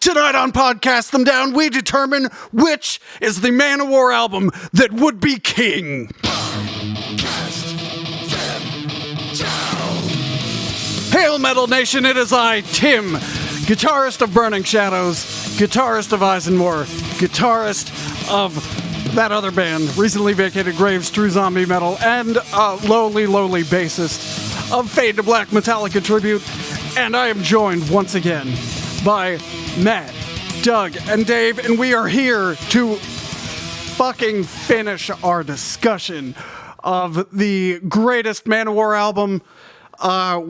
Tonight on Podcast Them Down, we determine which is the MANOWAR album that would be king. Hail Metal Nation, it is I, Tim, guitarist of Burning Shadows, guitarist of Eisenmore, guitarist of that other band, recently vacated Graves, True Zombie Metal, and lowly bassist of Fade to Black Metallica Tribute. And I am joined once again by Matt, Doug, and Dave, and we are here to fucking finish our discussion of the greatest MANOWAR album.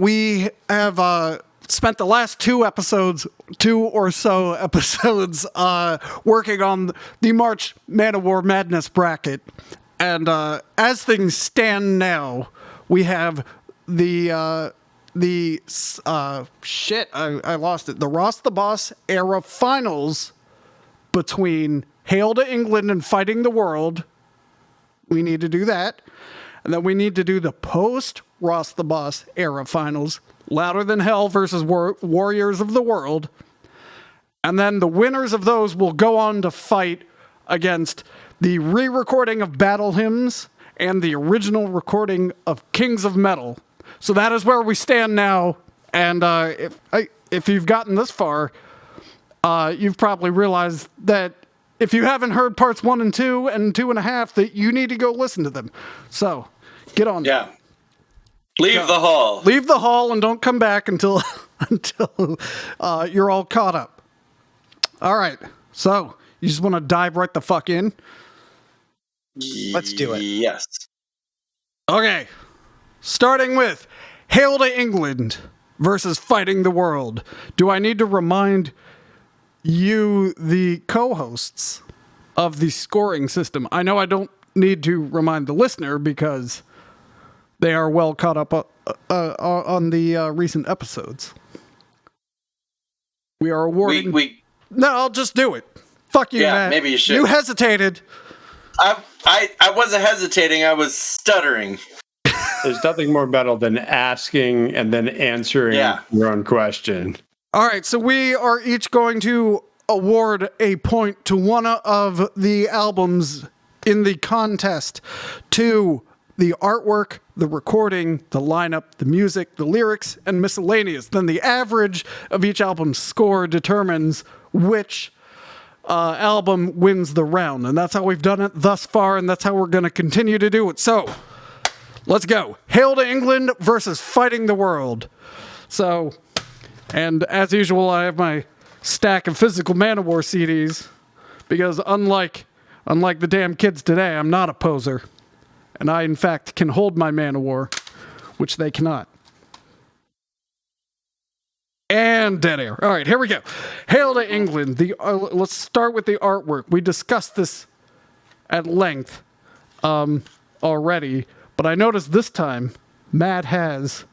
We have spent the last two or so episodes, working on the March MANOWAR Madness bracket, and as things stand now, we have the I lost it. The Ross the Boss era finals between Hail to England and Fighting the World. We need to do that. And then we need to do the post Ross the Boss era finals. Louder Than Hell versus Warriors of the World. And then the winners of those will go on to fight against the re-recording of Battle Hymns and the original recording of Kings of Metal. So that is where we stand now, and if you've gotten this far, you've probably realized that if you haven't heard parts 1 and 2 and 2.5, that you need to go listen to them. So, get on. Yeah. Leave the hall. Leave the hall and don't come back until you're all caught up. All right. So, you just want to dive right the fuck in? Let's do it. Yes. Okay. Starting with Hail to England versus Fighting the World. Do I need to remind you, the co-hosts, of the scoring system? I know I don't need to remind the listener because they are well caught up on the recent episodes. We are awarding... No, I'll just do it. Fuck you, Matt. Maybe you should. You hesitated. I wasn't hesitating. I was stuttering. There's nothing more metal than asking and then answering your own question. All right, so we are each going to award a point to one of the albums in the contest, to the artwork, the recording, the lineup, the music, the lyrics, and miscellaneous. Then the average of each album's score determines which album wins the round. And that's how we've done it thus far, and that's how we're going to continue to do it. So... let's go. Hail to England versus Fighting the World. So, and as usual, I have my stack of physical MANOWAR CDs, because unlike the damn kids today, I'm not a poser. And I, in fact, can hold my MANOWAR, which they cannot. And dead air. All right, here we go. Hail to England. Let's start with the artwork. We discussed this at length already. But I noticed this time, Matt has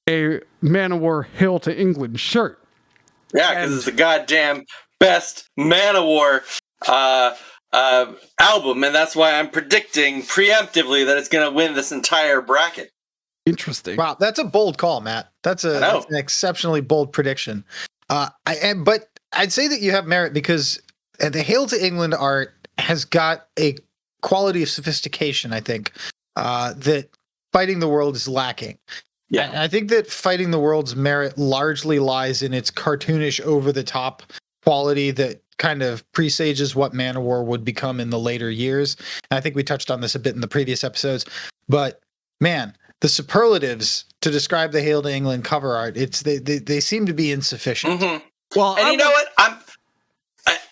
a MANOWAR Hail to England shirt. Yeah, because it's the goddamn best MANOWAR album, and that's why I'm predicting preemptively that it's going to win this entire bracket. Interesting. Wow, that's a bold call, Matt. That's an exceptionally bold prediction. But I'd say that you have merit because the Hail to England art has got a quality of sophistication, I think, that Fighting the World is lacking. Yeah, and I think that Fighting the World's merit largely lies in its cartoonish, over-the-top quality that kind of presages what MANOWAR would become in the later years. And I think we touched on this a bit in the previous episodes. But, man, the superlatives to describe the Hail to England cover art, they seem to be insufficient. Mm-hmm. Well, and you know what?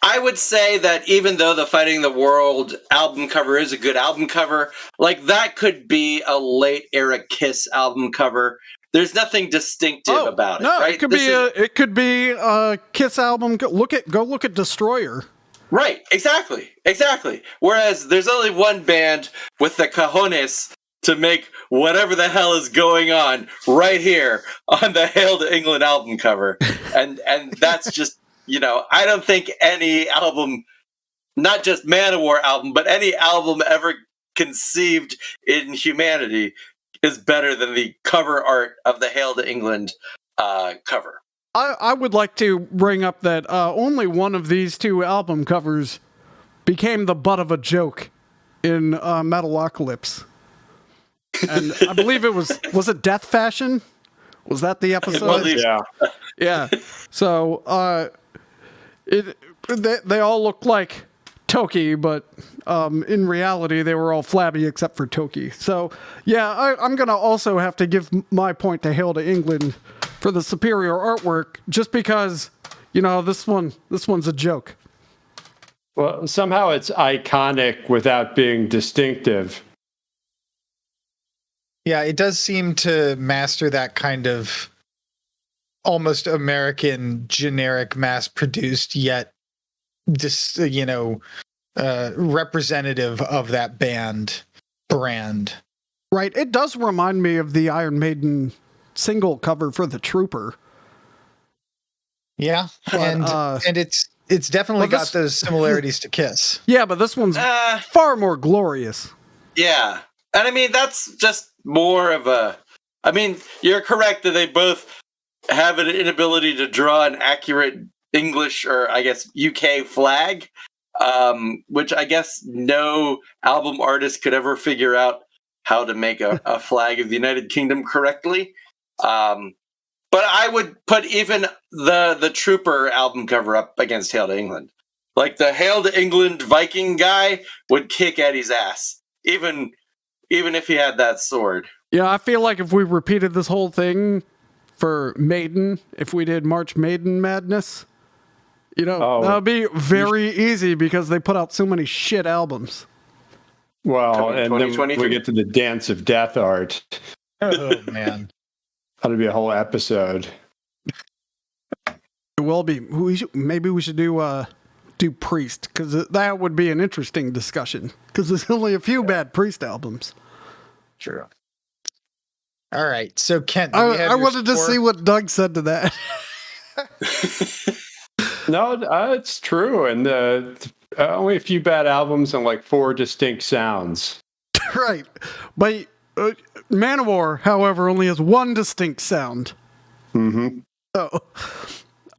I would say that even though the Fighting the World album cover is a good album cover, like that could be a late era Kiss album cover. There's nothing distinctive about it, right? It could be a Kiss album. Go look at Destroyer. Right, exactly. Whereas there's only one band with the cojones to make whatever the hell is going on right here on the Hail to England album cover, and that's just. You know, I don't think any album, not just MANOWAR album, but any album ever conceived in humanity is better than the cover art of the Hail to England cover. I would like to bring up that only one of these two album covers became the butt of a joke in Metalocalypse. And I believe it was it Death Fashion? Was that the episode? Yeah. Yeah. So they all look like Toki, but in reality they were all flabby except for Toki. So yeah, I'm gonna also have to give my point to Hail to England for the superior artwork, just because this one's a joke. Well, somehow it's iconic without being distinctive. Yeah, it does seem to master that kind of almost American, generic, mass-produced, yet just representative of that brand. Right. It does remind me of the Iron Maiden single cover for The Trooper. Yeah, But, and it's definitely got those similarities to Kiss. Yeah, but this one's far more glorious. Yeah. And I mean, that's just more of a... I mean, you're correct that they both have an inability to draw an accurate English or, I guess, UK flag, which I guess no album artist could ever figure out how to make a flag of the United Kingdom correctly. But I would put even the Trooper album cover up against Hail to England. Like, the Hail to England Viking guy would kick Eddie's ass, even if he had that sword. Yeah, I feel like if we repeated this whole thing for Maiden, if we did March Maiden Madness, that would be very easy because they put out so many shit albums. Well, and then we get to the Dance of Death art. Oh, man. That'll be a whole episode. It will be. Maybe we should do Priest, because that would be an interesting discussion, because there's only a few bad Priest albums. True. All right, so Kent, I wanted to see what Doug said to that. No, it's true, and only a few bad albums and like 4 distinct sounds. Right, but MANOWAR, however, only has one distinct sound. Mm-hmm. So,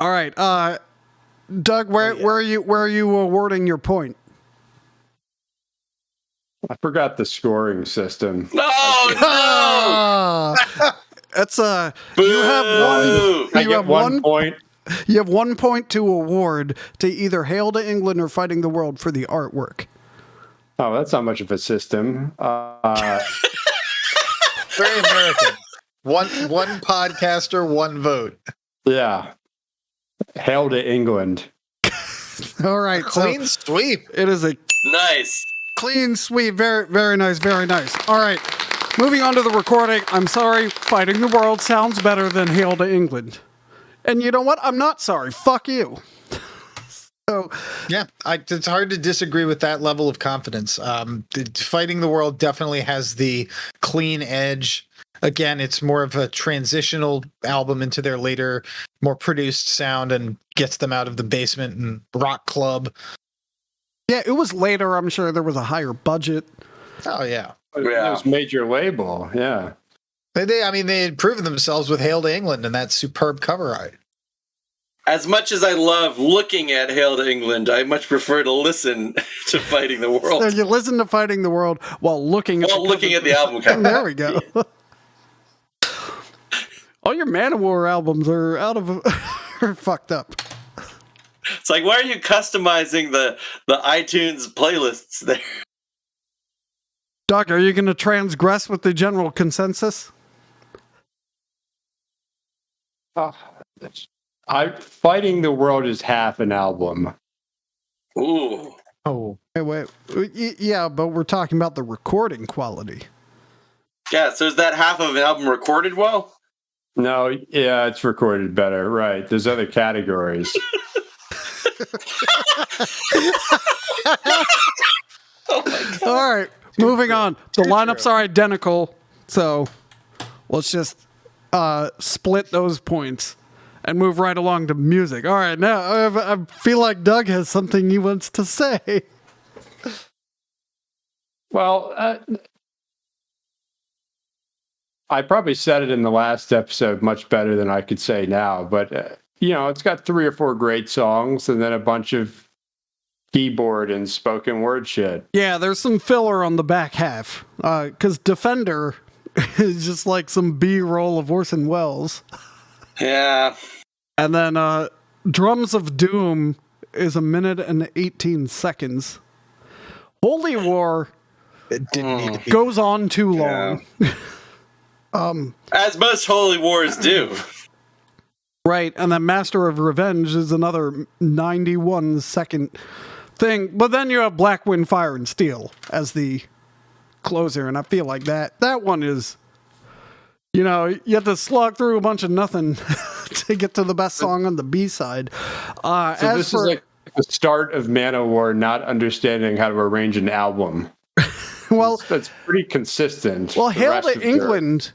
all right, Doug, where are you awarding your point? I forgot the scoring system. No! That's Boo! you have one. I get one point. You have 1 point to award to either Hail to England or Fighting the World for the artwork. Oh, that's not much of a system. Very American. One podcaster, one vote. Yeah. Hail to England. All right, Clean sweep. It is a Nice. clean sweep. Very, very nice. Very nice. All right, moving on to the recording. I'm sorry, Fighting the World sounds better than Hail to England. And you know what? I'm not sorry. Fuck you. So, yeah, it's hard to disagree with that level of confidence. Fighting the World definitely has the clean edge. Again, it's more of a transitional album into their later, more produced sound and gets them out of the basement and rock club. yeah, it was later. I'm sure there was a higher budget. Oh, yeah. It was major label, yeah. They had proven themselves with Hail to England and that superb cover art. As much as I love looking at Hail to England, I much prefer to listen to Fighting the World. So you listen to Fighting the World while looking at the album cover. There we go. All your MANOWAR albums are are fucked up. It's like, why are you customizing the iTunes playlists there? Doc, are you going to transgress with the general consensus? Fighting the World is half an album. Ooh. Oh. Wait. Yeah, but we're talking about the recording quality. Yeah, so is that half of an album recorded well? No, yeah, it's recorded better. Right. There's other categories. Oh my God. All right, moving on. The lineups are identical, so let's just split those points and move right along to music. All right, now I feel like Doug has something he wants to say. Well, I probably said it in the last episode much better than I could say now, but it's got 3 or 4 great songs and then a bunch of keyboard and spoken word shit. Yeah, there's some filler on the back half. Because Defender is just like some B-roll of Orson Welles. Yeah. And then Drums of Doom is 1 minute and 18 seconds. Holy War It didn't need to be. goes on too long. As most holy wars do. Right, and then Master of Revenge is another 91 second thing. But then you have Black Wind, Fire, and Steel as the closer, and I feel like that one is, you have to slog through a bunch of nothing to get to the best song on the B-side. So this is like the start of MANOWAR not understanding how to arrange an album. Well, that's pretty consistent. Well, Hail to England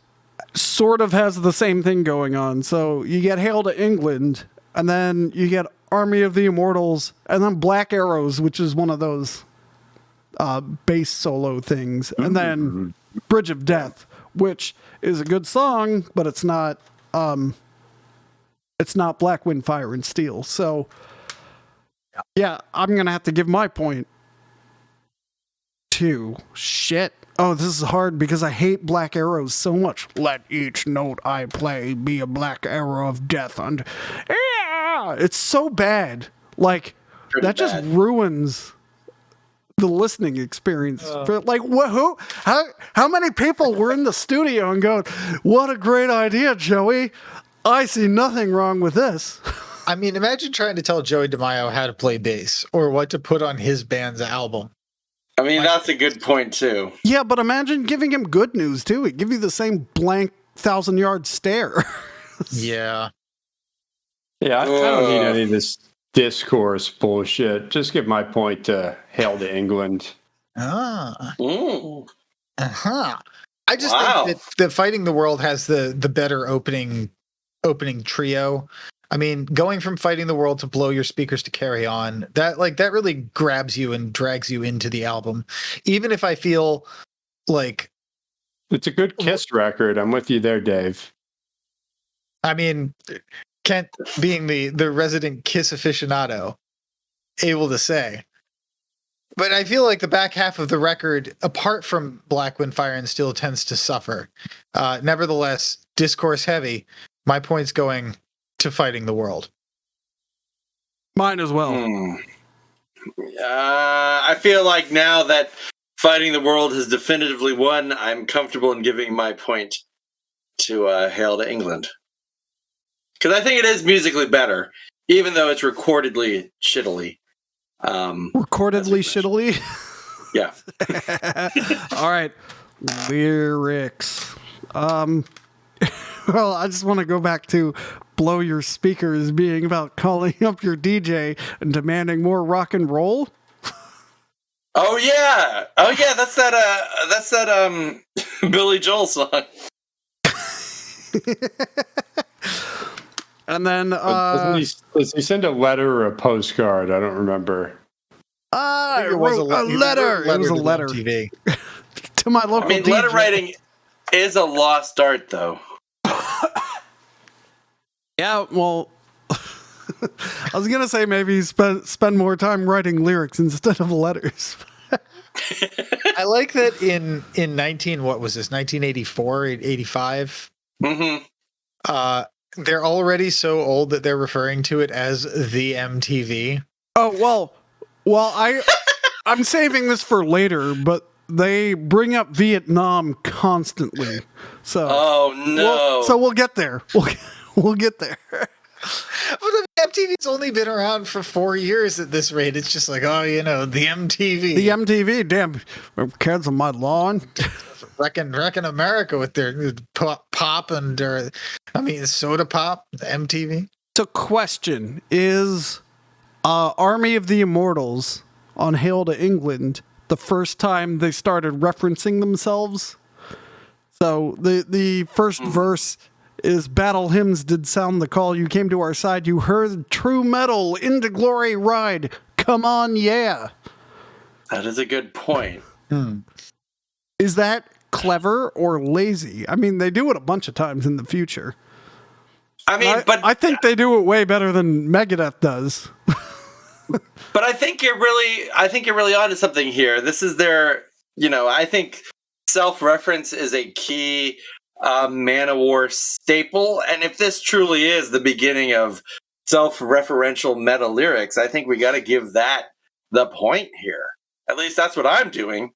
sort of has the same thing going on. So you get Hail to England, and then you get Army of the Immortals, and then Black Arrows, which is one of those bass solo things, and then Bridge of Death, which is a good song, but it's not Black Wind, Fire, and Steel. So yeah, I'm gonna have to give my point to shit. Oh, this is hard because I hate Black Arrows so much. Let each note I play be a black arrow of death. It's so bad. Like, Pretty that just bad. ruins the listening experience. Like, how many people were in the studio and going, "What a great idea, Joey. I see nothing wrong with this." I mean, imagine trying to tell Joey DeMaio how to play bass or what to put on his band's album. I mean, that's a good point, too. Yeah, but imagine giving him good news, too. He'd give you the same blank 1,000-yard stare. Yeah. Yeah, I don't need any of this discourse bullshit. Just give my point to Hail to England. Ah. Ooh. Uh-huh. I just Wow. think that Fighting the World has the better opening trio. I mean, going from Fighting the World to Blow Your Speakers to Carry On, that really grabs you and drags you into the album. Even if I feel like, It's a good Kiss record. I'm with you there, Dave. I mean, Kent being the resident Kiss aficionado, able to say. But I feel like the back half of the record, apart from Black Wind, Fire, and Steel, tends to suffer. Nevertheless, discourse heavy. My point's going to Fighting the World. Mine as well. I feel like now that Fighting the World has definitively won, I'm comfortable in giving my point to Hail to England. Because I think it is musically better, even though it's recordedly shittily. Recordedly shittily? Yeah. All right. Lyrics. Well, I just want to go back to Blow Your Speakers being about calling up your DJ and demanding more rock and roll. Oh yeah, that's that Billy Joel song. And then Does he send a letter or a postcard? I don't remember. I wrote a letter. It was a letter to my local I mean, DJ. letter writing is a lost art, though. Yeah, well, I was gonna say maybe spend more time writing lyrics instead of letters. I like that in 1984, 85. Mm-hmm. They're already so old that they're referring to it as the MTV. Oh well, I'm saving this for later, but they bring up Vietnam constantly. So Oh no! we'll get there. We'll get there. But MTV's only been around for 4 years at this rate. It's just like, oh, the MTV. The MTV, damn, kids on my lawn. Wrecking America with their pop and soda pop, the MTV. So question is, Army of the Immortals on Hail to England the first time they started referencing themselves? So the first verse is battle hymns did sound the call. You came to our side. You heard true metal into glory ride. Come on, yeah. That is a good point. Is that clever or lazy? I mean, they do it a bunch of times in the future. I mean, but I think they do it way better than Megadeth does. But I think you're really onto something here. This is their, I think self-reference is a key MANOWAR staple, and if this truly is the beginning of self-referential meta lyrics, I think we got to give that the point here. At least that's what I'm doing,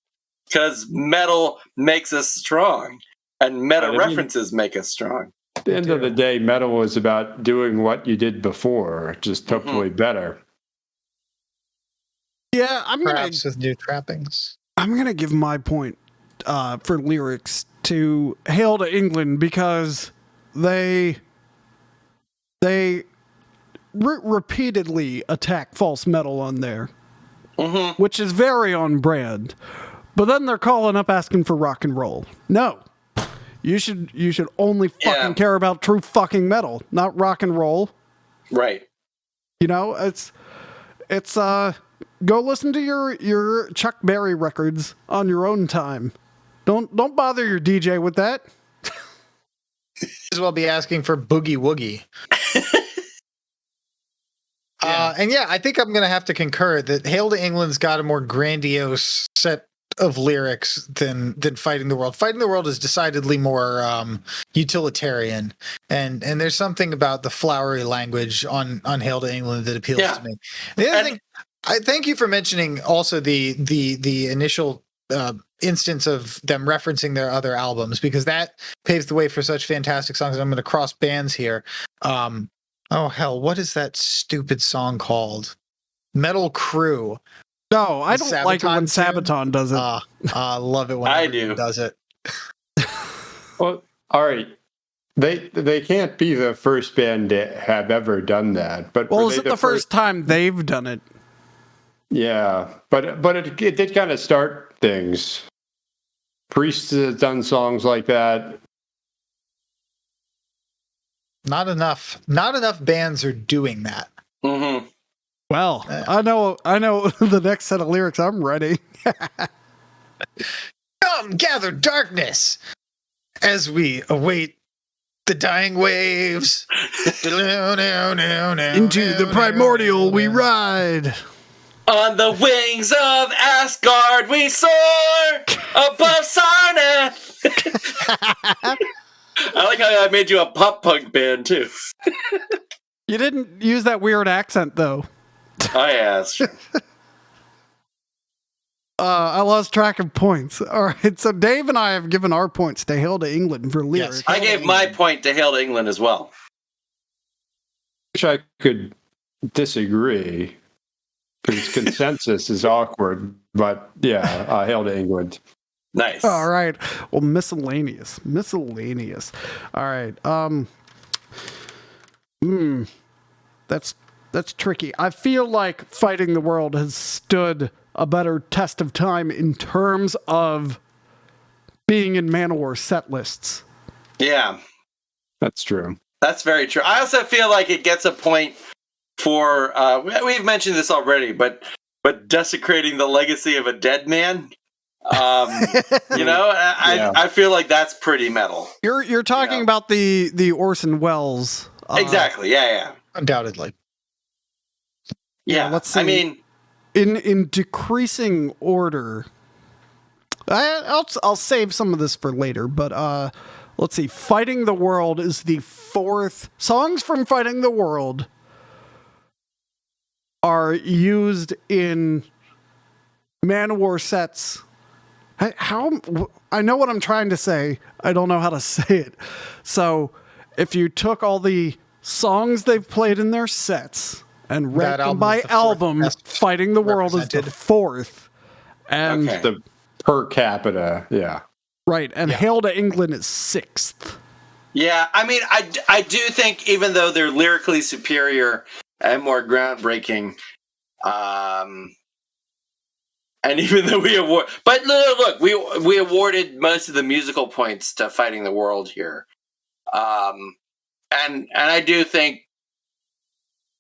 because metal makes us strong, and meta references make us strong. At the end of the day, metal was about doing what you did before, just hopefully better. Yeah, perhaps with new trappings. I'm gonna give my point for lyrics to "Hail to England" because they repeatedly attack false metal on there, which is very on brand. But then they're calling up asking for rock and roll. No, you should only fucking care about true fucking metal, not rock and roll. Right. It's go listen to your Chuck Berry records on your own time. Don't bother your DJ with that. As well be asking for boogie woogie. And I think I'm going to have to concur that Hail to England's got a more grandiose set of lyrics than Fighting the World. Fighting the World is decidedly more utilitarian, and there's something about the flowery language on Hail to England that appeals to me. The other thing, I thank you for mentioning also the initial instance of them referencing their other albums, because that paves the way for such fantastic songs. I'm going to cross bands here. Oh hell, what is that stupid song called? Metal Crew. No, I don't like it when Sabaton does it. I love it when I do. does it. Well, all right. They can't be the first band to have ever done that. But is it the first time they've done it? Yeah, but it did kind of start things. Priest has done songs like that. Not enough bands are doing that. Mm-hmm. Well, I know the next set of lyrics. I'm ready. Come gather darkness as we await the dying waves. Into the primordial we ride. On the wings of Asgard we soar above Sarnath. I like how I made you a pop punk band too. You didn't use that weird accent though. Oh yeah, that's true. I lost track of points. All right, so Dave and I have given our points to Hail to England for lyrics. Yes, I gave my point to Hail to England as well. Wish I could disagree, because consensus is awkward. But yeah, Hail to England. Nice. All right. Well, miscellaneous. All right. That's tricky. I feel like Fighting the World has stood a better test of time in terms of being in MANOWAR set lists. Yeah. That's true. That's very true. I also feel like it gets a point for, we've mentioned this already, but desecrating the legacy of a dead man. I feel like that's pretty metal. You're talking about the Orson Welles. Exactly. Yeah. Undoubtedly. Yeah. Let's see. I mean, in decreasing order, I'll save some of this for later, but let's see. Fighting the World is the fourth. Songs from Fighting the World are used in MANOWAR sets. I know what I'm trying to say. I don't know how to say it. So if you took all the songs they've played in their sets and ranked them by album, Fighting the World is the fourth. And the per capita, yeah. Right, and Hail to England is sixth. Yeah, I mean, I do think even though they're lyrically superior and more groundbreaking, and even though we award, but look, we awarded most of the musical points to Fighting the World here, and I do think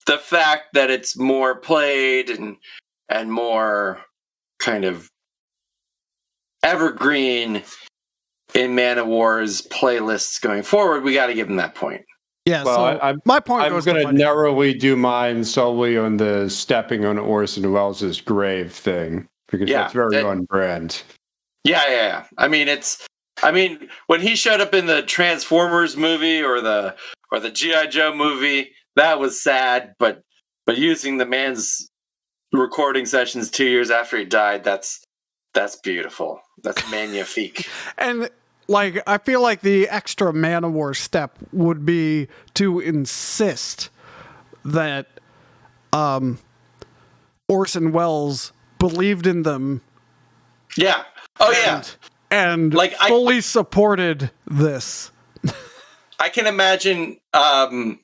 the fact that it's more played and more kind of evergreen in MANOWAR's playlists going forward, we got to give them that point. Yeah, Well, so my point I'm goes going to fighting. narrowly do mine solely on the stepping on Orson Welles' grave thing, because that's very on brand. Yeah. I mean, when he showed up in the Transformers movie or the G.I. Joe movie, that was sad, but using the man's recording sessions 2 years after he died, that's beautiful. That's magnifique. And like, I feel like the extra MANOWAR step would be to insist that Orson Welles believed in them. Yeah. Oh, yeah. And like, fully supported this. I can imagine, Joey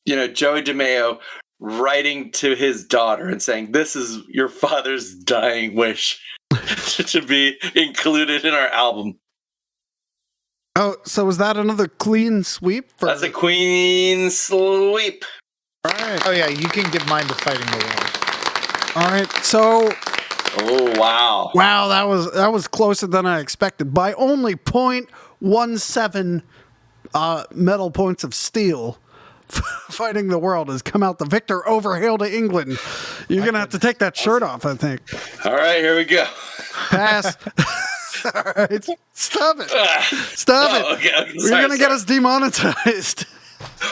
DeMeo writing to his daughter and saying, "This is your father's dying wish to be included in our album." Oh, so is that another clean sweep? That's a clean sweep. All right. Oh yeah, you can give mine to Fighting the World. All right, so. Oh wow! Wow, that was closer than I expected by only 0.17 metal points of steel. Fighting the World has come out the victor over Hail to England. You're gonna have to take that shirt off, I think. All right, here we go. Pass. All right, stop it. Stop it. Okay, You're gonna get us demonetized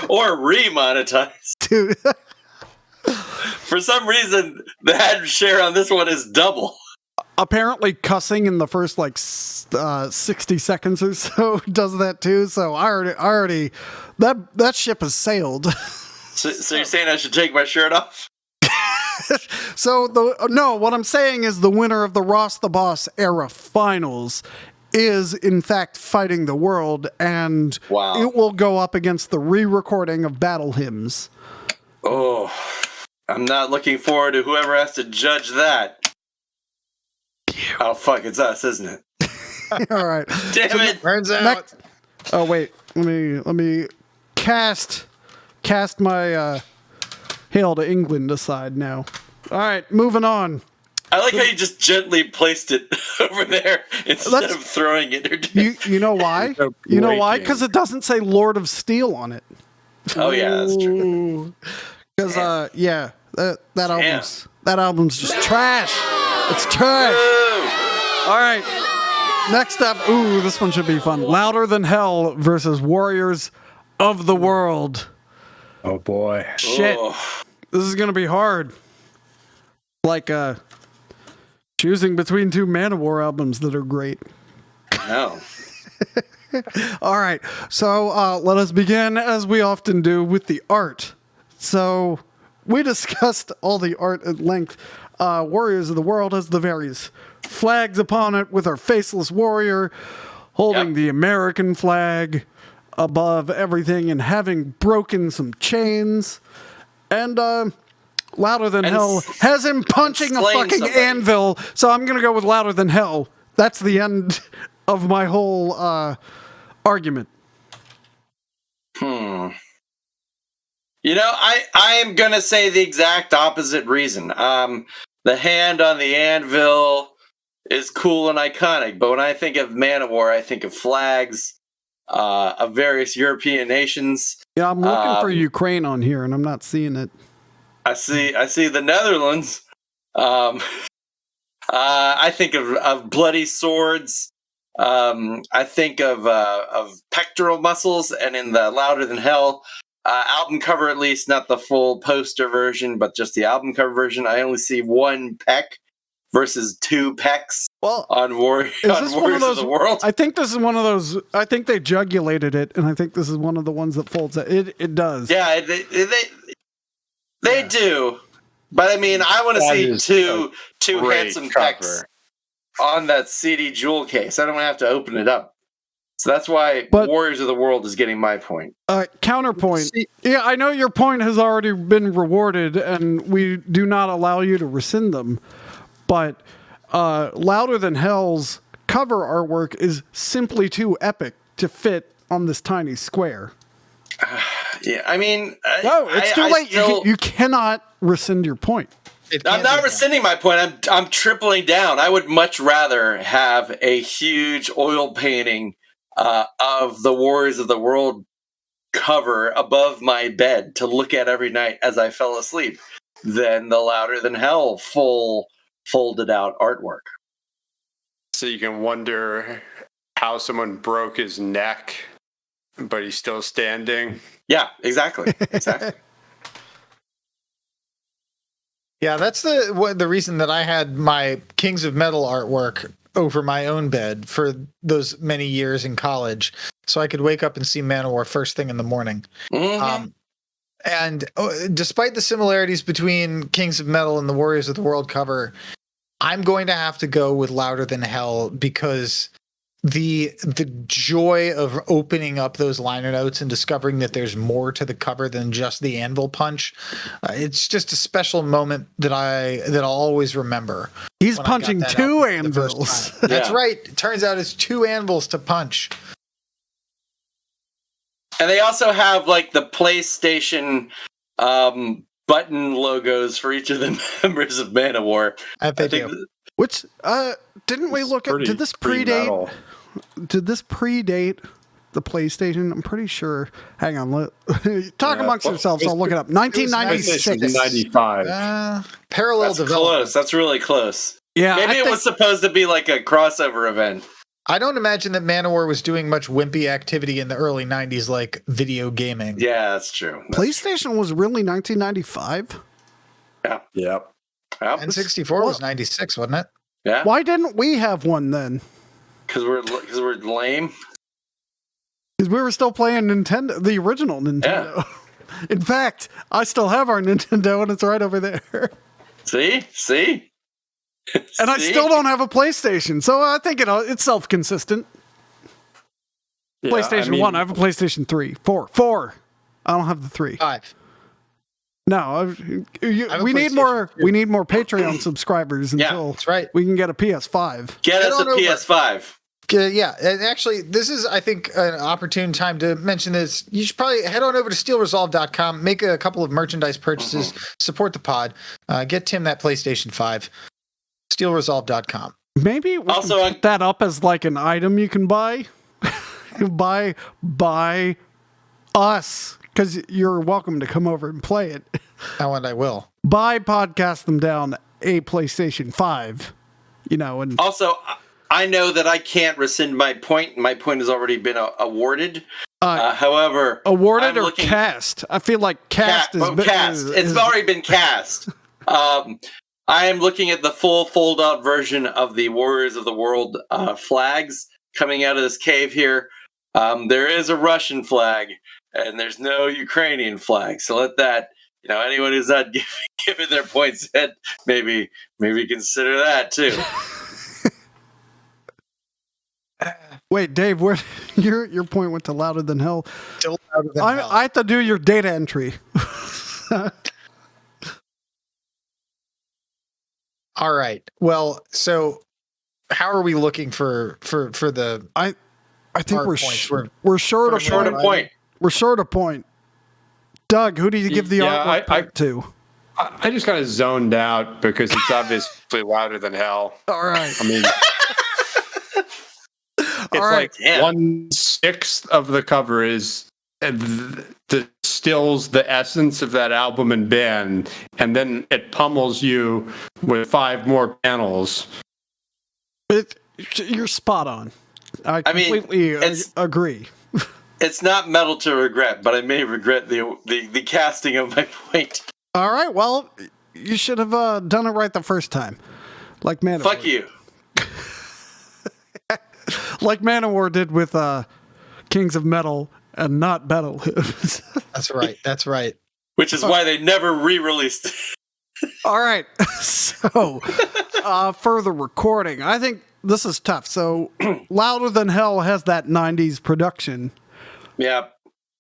or remonetized, dude. For some reason, the ad share on this one is double. Apparently, cussing in the first 60 seconds or so does that too. So I already that ship has sailed. So you're saying I should take my shirt off? So what I'm saying is the winner of the Ross the Boss era finals is in fact Fighting the World, and it will go up against the re-recording of Battle Hymns. Oh, I'm not looking forward to whoever has to judge that. Oh fuck, it's us, isn't it? All right. Damn it. Turns out. Oh wait, let me cast my Hail to England aside now. All right, moving on. I like how you just gently placed it over there instead of throwing it. You know why? You know why? Because it doesn't say Lord of Steel on it. Oh yeah, that's true. Because that album's just trash. It's trash. All right. Next up, this one should be fun. Louder Than Hell versus Warriors of the World. Oh boy. Shit. This is gonna be hard. Like choosing between two MANOWAR albums that are great. No. All right. So let us begin, as we often do, with the art. So we discussed all the art at length. Warriors of the World has the various flags upon it, with our faceless warrior holding the American flag above everything and having broken some chains. And Louder Than Hell has him punching a fucking anvil. So I'm going to go with Louder Than Hell. That's the end of my whole argument. I am going to say the exact opposite reason. The hand on the anvil is cool and iconic, but when I think of MANOWAR, I think of flags of various European nations. Yeah, I'm looking for Ukraine on here, and I'm not seeing it. I see the Netherlands. I think of bloody swords. I think of pectoral muscles, and in the Louder Than Hell album cover, at least, not the full poster version, but just the album cover version, I only see one peck versus two pecs on Warriors of the World. I think this is one of those. I think they jugulated it, and I think this is one of the ones that folds. It does. Yeah, they do. But I mean, I want to see two handsome pecs on that CD jewel case. I don't have to open it up. So that's why Warriors of the World is getting my point. Counterpoint. Yeah, I know your point has already been rewarded, and we do not allow you to rescind them. But Louder Than Hell's cover artwork is simply too epic to fit on this tiny square. Yeah, I mean... No, it's too late. You cannot rescind your point. I'm not rescinding my point. I'm tripling down. I would much rather have a huge oil painting of the Warriors of the World cover above my bed to look at every night as I fell asleep than the Louder Than Hell full folded out artwork. So you can wonder how someone broke his neck, but he's still standing. Yeah, exactly. Exactly. Yeah, that's the reason that I had my Kings of Metal artwork over my own bed for those many years in college, so I could wake up and see MANOWAR first thing in the morning. Mhm. And despite the similarities between Kings of Metal and the Warriors of the World cover, I'm going to have to go with Louder Than Hell because the joy of opening up those liner notes and discovering that there's more to the cover than just the anvil punch, it's just a special moment that I'll always remember. He's punching two anvils. That's right. It turns out it's two anvils to punch. And they also have like the PlayStation button logos for each of the members of MANOWAR. I think Which didn't we look at? Did this predate? Did this predate the PlayStation? I'm pretty sure. Hang on. Talk amongst yourselves. I'll look it up. 1996. 95. Parallel That's development. close. That's really close. Yeah. Maybe it was supposed to be like a crossover event. I don't imagine that MANOWAR was doing much wimpy activity in the early 90s like video gaming. Yeah, that's true. PlayStation was really 1995? Yeah. Yep. And 64 was 96, wasn't it? Yeah. Why didn't we have one then? Because we're lame. Because we were still playing Nintendo, the original Nintendo. Yeah. In fact, I still have our Nintendo and it's right over there. See? And I still don't have a PlayStation, so I think it's self-consistent. Yeah, PlayStation 1, I have a PlayStation 3. 4. I don't have the 3. 5. No, we need more. We need more Patreon subscribers until that's right. We can get a PS5. Get us a PS5. Yeah, and actually, this is, I think, an opportune time to mention this. You should probably head on over to steelresolve.com, make a couple of merchandise purchases, support the pod, get Tim that PlayStation 5. steelresolve.com. Maybe we can put that up as like an item you can buy. buy us, because you're welcome to come over and play it. Oh, and I will. Buy Podcast Them Down a PlayStation 5. And also, I know that I can't rescind my point. My point has already been awarded. However, awarded or cast? I feel like cast is cast. It's already been cast. I am looking at the full fold-out version of the Warriors of the World flags coming out of this cave here. There is a Russian flag, and there's no Ukrainian flag. So let that, anyone who's not giving their points yet, maybe consider that too. Wait, Dave, where your point went to Louder Than Hell? Still Louder Than Hell. I have to do your data entry. All right. Well, so how are we looking for the? I think we're short a point. We're short a point. Doug, who do you give the artwork to? I just kind of zoned out because it's obviously Louder Than Hell. All right. I mean, it's like 1/6 of the cover is distills the essence of that album and band, and then it pummels you with 5 more panels. You're spot on. I completely agree. It's not metal to regret, but I may regret the casting of my point. All right, well, you should have done it right the first time. Like MANOWAR. Fuck you. Like MANOWAR did with Kings of Metal and not Battle Hymns. That's right. Which is why they never re-released it. All right, so for the recording, I think this is tough. So Louder Than Hell has that 90s production. Yeah.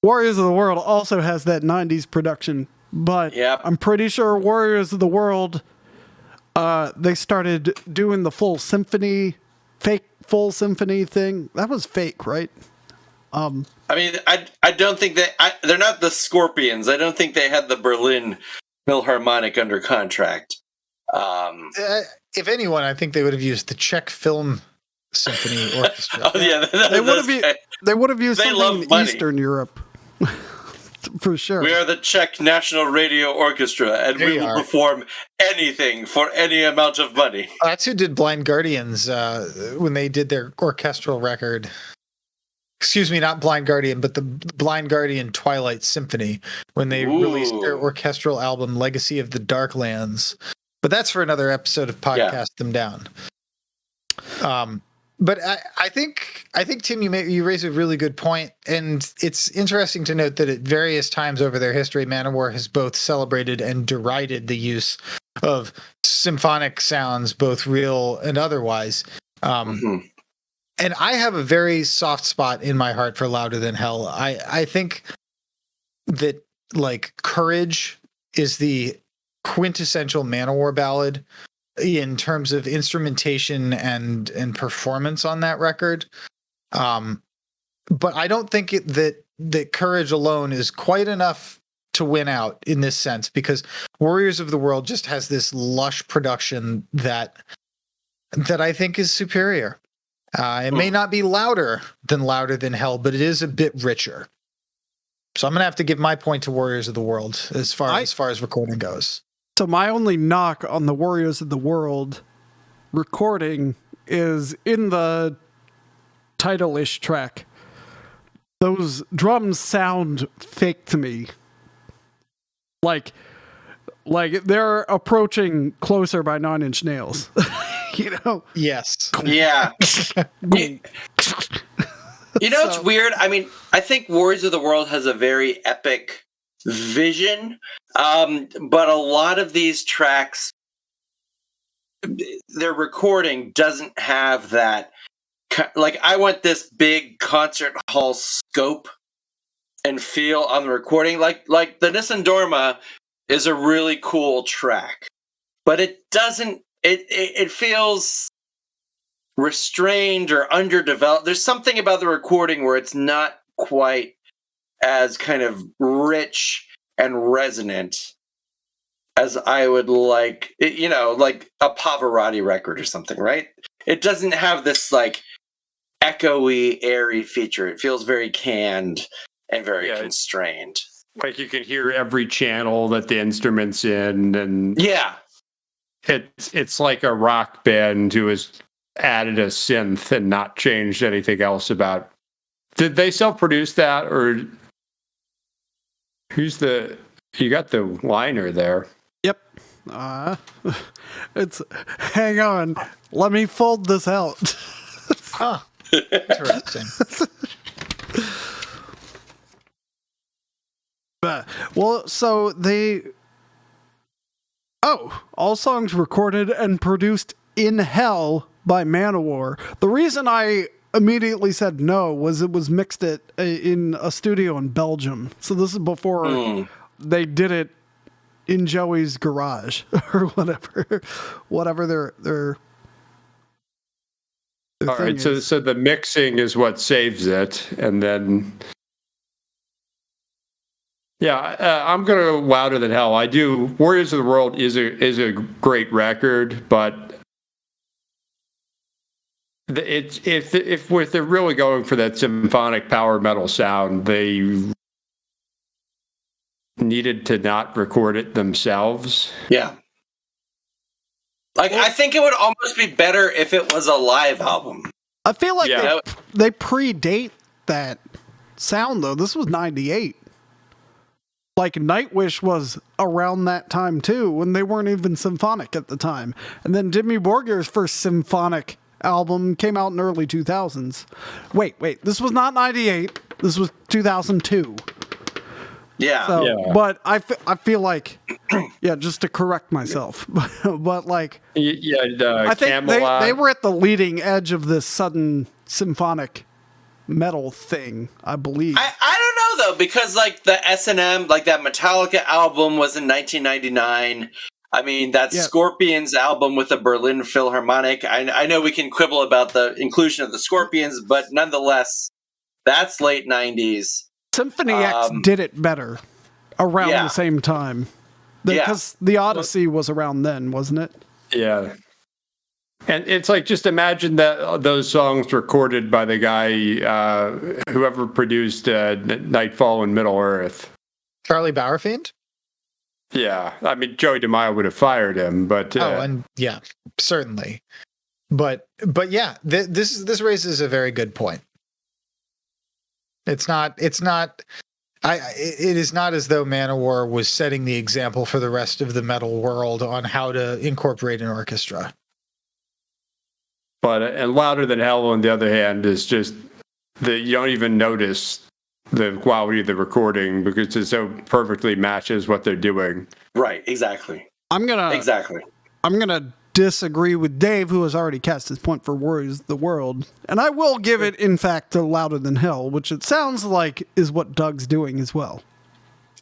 Warriors of the World also has that 90s production, but I'm pretty sure Warriors of the World, they started doing the full symphony thing. That was fake, right? I mean, I don't think they're not the Scorpions. I don't think they had the Berlin Philharmonic under contract. If anyone, I think they would have used the Czech Film Symphony Orchestra. Oh yeah, they would have used something in Eastern Europe. For sure. We are the Czech National Radio Orchestra, and we will perform anything for any amount of money. That's who did Blind Guardians when they did their orchestral record. Excuse me, not Blind Guardian, but the Blind Guardian Twilight Symphony when they released their orchestral album Legacy of the Darklands. But that's for another episode of Podcast Them Down. But I think Tim, you raise a really good point, and it's interesting to note that at various times over their history, MANOWAR has both celebrated and derided the use of symphonic sounds, both real and otherwise. And I have a very soft spot in my heart for Louder Than Hell. I think that like Courage is the quintessential MANOWAR ballad in terms of instrumentation and performance on that record. But I don't think that Courage alone is quite enough to win out in this sense, because Warriors of the World just has this lush production that I think is superior. It may not be louder than Hell, but it is a bit richer. So I'm going to have to give my point to Warriors of the World as far as recording goes. So my only knock on the Warriors of the World recording is in the title-ish track. Those drums sound fake to me. Like they're approaching Closer by 9 Inch Nails. You know? Yes. Yeah. You know, it's weird. I mean, I think Warriors of the World has a very epic vision, but a lot of these tracks, their recording doesn't have that. Like, I want this big concert hall scope and feel on the recording. Like the Nissan Dorma is a really cool track, but it doesn't. It feels restrained or underdeveloped. There's something about the recording where it's not quite as kind of rich and resonant as I would like, you know, like a Pavarotti record or something, right? It doesn't have this like echoey, airy feature. It feels very canned and very constrained. Like you can hear every channel that the instrument's in, and it's like a rock band who has added a synth and not changed anything else about. Did they self-produce that, or you got the liner there? Yep. It's hang on. Let me fold this out. Huh. Interesting. Well, so all songs recorded and produced in Hell by MANOWAR. The reason I immediately said no was it was mixed in a studio in Belgium. So this is before they did it in Joey's garage or whatever their all right, so the mixing is what saves it, and then I'm gonna go Louder Than Hell. I do. Warriors of the World is a great record, but if they're really going for that symphonic power metal sound, they needed to not record it themselves. Yeah. Like, I think it would almost be better if it was a live album. I feel like they predate that sound, though. This was 98. Like, Nightwish was around that time, too, when they weren't even symphonic at the time. And then Dimmu Borgir's first symphonic album came out in early 2000s. Wait. This was not 98. This was 2002. Yeah. So, but I feel like, just to correct myself, but like, I think they were at the leading edge of this sudden symphonic metal thing, I believe. I don't know though, because like the S&M, like that Metallica album was in 1999. I mean, that Scorpions album with the Berlin Philharmonic. I know we can quibble about the inclusion of the Scorpions, but nonetheless, that's late 90s. Symphony X did it better around the same time. Because the Odyssey was around then, wasn't it? Yeah. And it's like, just imagine that those songs recorded by the guy, whoever produced Nightfall and Middle Earth. Charlie Bauerfeind? Yeah, I mean, Joey DeMaio would have fired him, but and yeah, certainly. But yeah, this raises a very good point. It is not as though MANOWAR was setting the example for the rest of the metal world on how to incorporate an orchestra. But and Louder Than Hell, on the other hand, is just that you don't even notice the quality of the recording because it so perfectly matches what they're doing. Right, exactly. I'm gonna disagree with Dave, who has already cast his point for Warriors of the World, and I will give it, in fact, to Louder Than Hell, which it sounds like is what Doug's doing as well.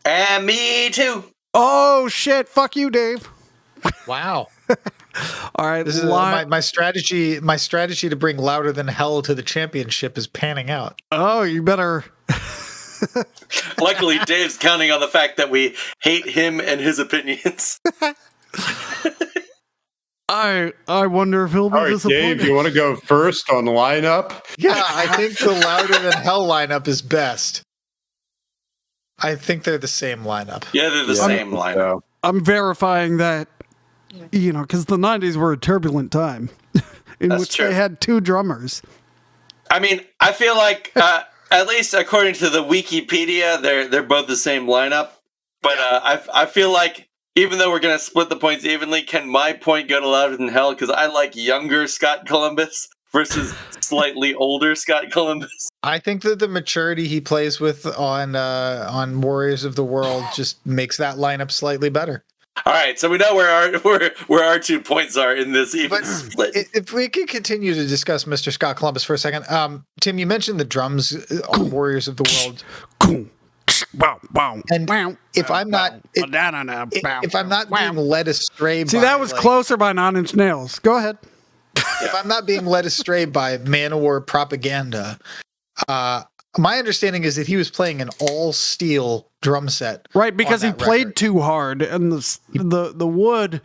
And me too. Oh shit! Fuck you, Dave. Wow. All right, this is my strategy. My strategy to bring Louder Than Hell to the championship is panning out. Oh, you better. Luckily, Dave's counting on the fact that we hate him and his opinions. I wonder if he'll be disappointed. Dave, you want to go first on the lineup? Yeah, I think the Louder Than Hell lineup is best. I think they're the same lineup. Yeah, they're the same lineup. I'm verifying that, because the 90s were a turbulent time in That's which true. they had two drummers. I mean, I feel like, at least according to the Wikipedia, they're both the same lineup. But I feel like, even though we're going to split the points evenly, can my point go to Louder Than Hell? Because I like younger Scott Columbus versus slightly older Scott Columbus. I think that the maturity he plays with on Warriors of the World just makes that lineup slightly better. All right, so we know where our 2 points are in this even split. If we could continue to discuss Mr. Scott Columbus for a second, Tim, you mentioned the drums on Warriors of the World. And if I'm not being led astray by... See, that was closer by 9 Inch Nails. Go ahead. If I'm not being led astray by MANOWAR propaganda, my understanding is that he was playing an all-steel drum set. Right, because he played too hard, and the wood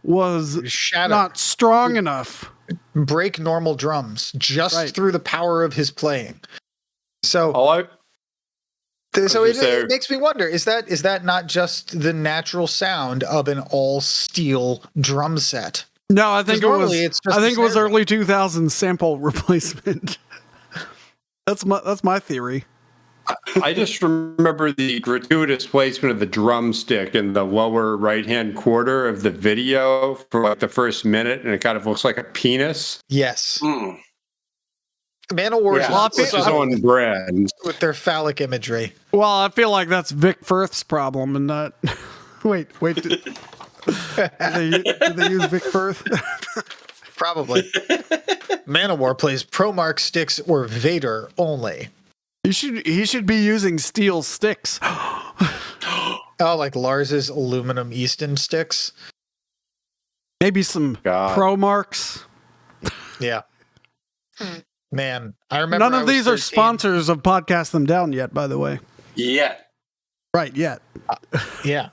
was not strong enough. Break normal drums just through the power of his playing. So... So it makes me wonder, is that not just the natural sound of an all-steel drum set? No, I think it was early 2000s sample replacement. That's my theory. I just remember the gratuitous placement of the drumstick in the lower right-hand quarter of the video for like the first minute, and it kind of looks like a penis. Yes. MANOWAR is on brand with their phallic imagery. Well, I feel like that's Vic Firth's problem, and not. Wait. Did they use Vic Firth? Probably. MANOWAR plays ProMark sticks or Vader only. He should be using steel sticks. Oh, like Lars's aluminum Easton sticks. Maybe some ProMarks. Yeah. Man, I remember none of these are sponsors of Podcast Them Down yet, by the way. Yet. Right, yet. Yeah.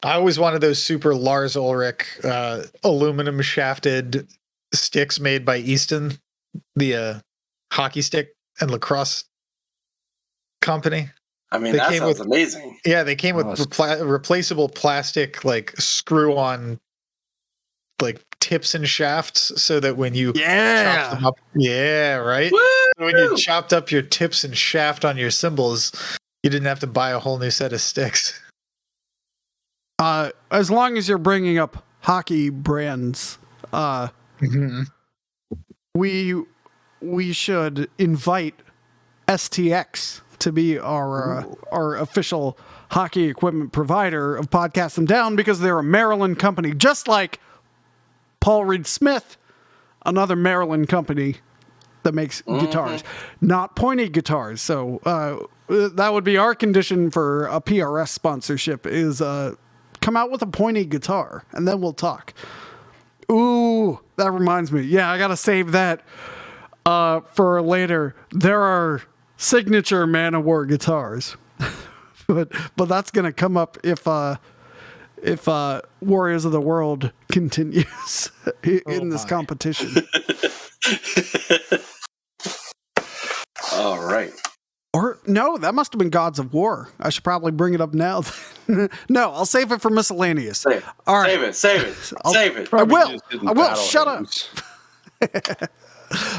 I always wanted those super Lars Ulrich aluminum shafted sticks made by Easton, the hockey stick and lacrosse company. I mean, that sounds amazing. Yeah, they came with replaceable plastic, like screw-on, like tips and shafts, so that when you chop them up, right? Woo! When you chopped up your tips and shaft on your cymbals, you didn't have to buy a whole new set of sticks. As long as you're bringing up hockey brands, we should invite STX to be our official hockey equipment provider of Podcast Them Down, because they're a Maryland company, just like Paul Reed Smith, another Maryland company that makes guitars, not pointy guitars. So that would be our condition for a PRS sponsorship, is come out with a pointy guitar, and then we'll talk. Ooh, that reminds me. Yeah, I got to save that for later. There are signature MANOWAR guitars, but that's going to come up if if Warriors of the World continues in this competition. All right. Or no, that must have been Gods of War. I should probably bring it up now. No, I'll save it for miscellaneous. All right. Save it. Save it. I will. Shut up.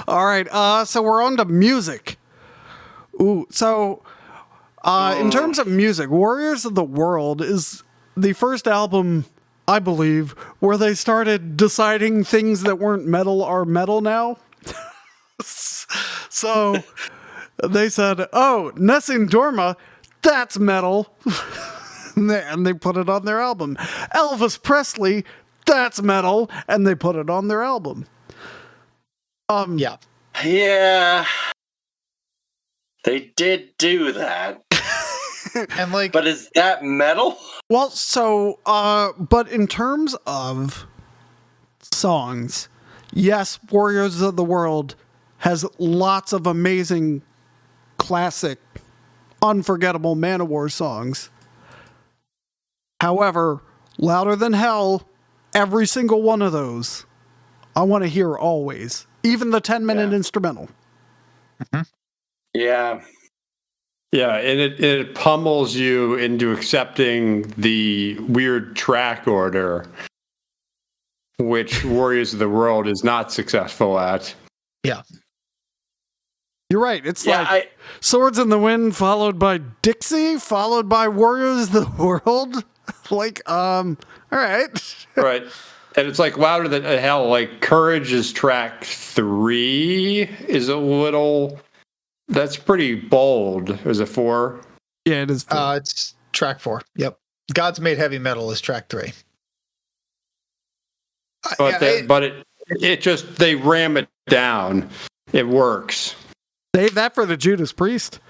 All right. So we're on to music. Ooh. So in terms of music, Warriors of the World is the first album, I believe, where they started deciding things that weren't metal are metal now. So they said, oh, Nessun Dorma, that's metal. And they put it on their album. Elvis Presley, that's metal. And they put it on their album. Yeah. Yeah. They did do that. And like, but is that metal? Well, so, but in terms of songs, yes, Warriors of the World has lots of amazing, classic, unforgettable MANOWAR songs. However, Louder Than Hell, every single one of those, I want to hear always. Even the 10-minute instrumental. Mm-hmm. Yeah. Yeah, and it pummels you into accepting the weird track order, which Warriors of the World is not successful at. Yeah. You're right. It's like Swords in the Wind, followed by Dixie, followed by Warriors of the World. Like, all right. Right. And it's like Louder Than Hell. Like, Courage is track 3 is a little... That's pretty bold. Is it 4? Yeah, it is 4. It's track 4. Yep. Gods Made Heavy Metal is track 3. But it just, they ram it down. It works. Save that for the Judas Priest.